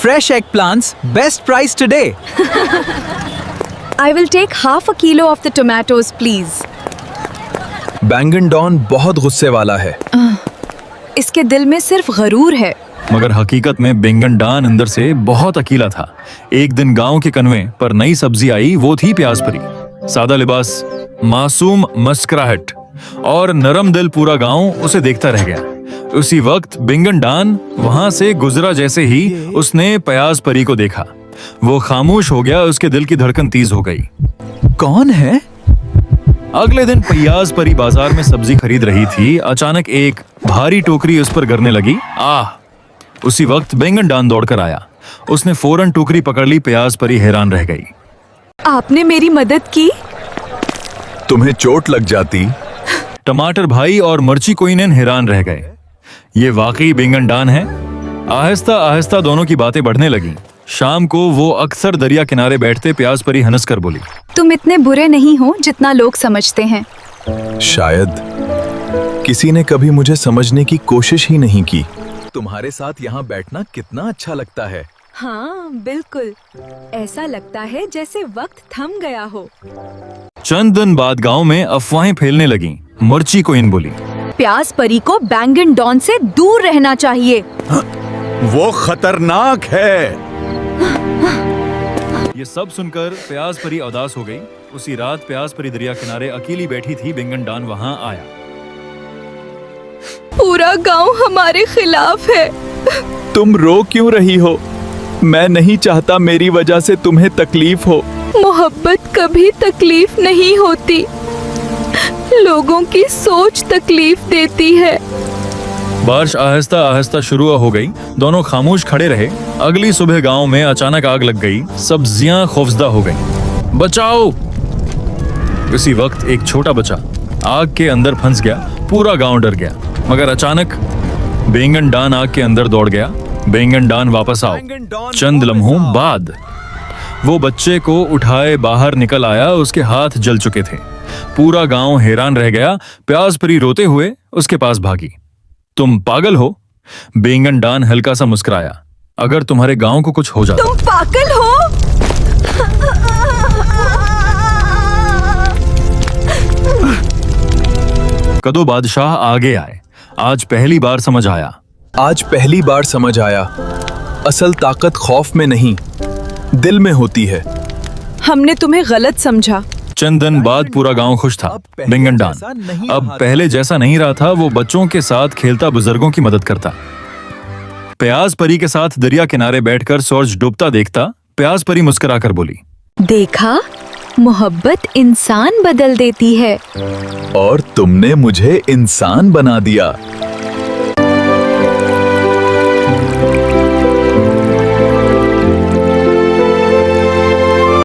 Fresh eggplants, best price today. I will take half a kilo of the tomatoes, please. बैंगन don बहुत गुस्से वाला है। इसके दिल में सिर्फ गरूर है। मगर हकीकत में बैंगन डॉन अंदर से बहुत अकेला था। एक दिन गांव के कन्वे पर नई सब्जी आई, वो थी प्याज परी। सादा लिबास, मासूम मुस्कुराहट और नरम दिल, पूरा गांव उसे देखता रह गया। उसी वक्त बैंगन डॉन वहां से गुजरा, जैसे ही उसने प्याज परी को देखा वो खामोश हो गया। उसके दिल की धड़कन तेज हो गई। कौन है? अगले दिन प्याज परी बाजार में सब्जी खरीद रही थी। अचानक एक भारी टोकरी उस पर गिरने लगी। उसी वक्त बैंगन डॉन दौड़कर आया। उसने फौरन टोकरी पकड़ ली। प्याज परी हैरान रह गई। आपने मेरी मदद की। तुम्हें चोट लग जाती। टमाटर भाई और मिर्ची कोइनन हैरान रह गए। ये वाकई बैंगन डॉन है। आहिस्ता आहिस्ता दोनों की बातें बढ़ने लगी। शाम को वो अक्सर दरिया किनारे बैठते। प्याज परी हंस कर बोली, तुम इतने बुरे नहीं हो जितना लोग समझते हैं। शायद किसी ने कभी मुझे समझने की कोशिश ही नहीं की। तुम्हारे साथ यहाँ बैठना कितना अच्छा लगता है। हाँ बिल्कुल, ऐसा लगता है जैसे वक्त थम गया हो। चंद दिन बाद गांव में अफवाहें फैलने लगीं। मिर्ची कोइन बोली, प्याज परी को बैंगन डॉन से दूर रहना चाहिए। वो खतरनाक है। ये सब सुनकर प्याज परी उदास हो गई। उसी रात प्याज परी दरिया किनारे अकेली बैठी थी। बैंगन डॉन वहां आया। पूरा गांव हमारे खिलाफ है। तुम रो क्यों रही हो? मैं नहीं चाहता मेरी वजह से तुम्हें तकलीफ हो। मोहब्बत कभी तकलीफ नहीं होती, लोगों की सोच तकलीफ देती है। बारिश आहिस्ता आहिस्ता शुरू हो गई। दोनों खामोश खड़े रहे। अगली सुबह गांव में अचानक आग लग गई। सब्जियां खौफजदा हो गईं। बचाओ! इसी वक्त एक छोटा बच्चा आग के अंदर फंस गया। पूरा गांव डर गया। मगर अचानक बैंगन डॉन आग के अंदर दौड़ गया। बैंगन डॉन वापस आओ। चंद लम्हों बाद वो बच्चे को उठाए बाहर निकल आया। उसके हाथ जल चुके थे। पूरा गांव हैरान रह गया। प्याज परी रोते हुए उसके पास भागी। तुम पागल हो? बैंगन डॉन हल्का सा मुस्कुराया। अगर तुम्हारे गांव को कुछ हो जाता। तुम पागल हो? कदो बादशाह आगे आए। आज पहली बार समझ आया। असल ताकत खौफ में नहीं, दिल में होती है। हमने तुम्हें गलत समझा। चंद दिन बाद पूरा गांव खुश था। बैंगन डॉन अब पहले जैसा नहीं रहा था। वो बच्चों के साथ खेलता, बुजुर्गों की मदद करता। प्याज परी के साथ दरिया किनारे बैठकर सूरज डूबता देखता। प्याज परी मुस्कुराकर बोली, देखा, मोहब्बत इंसान बदल देती है। और तुमने मुझे इंसान बना दिया।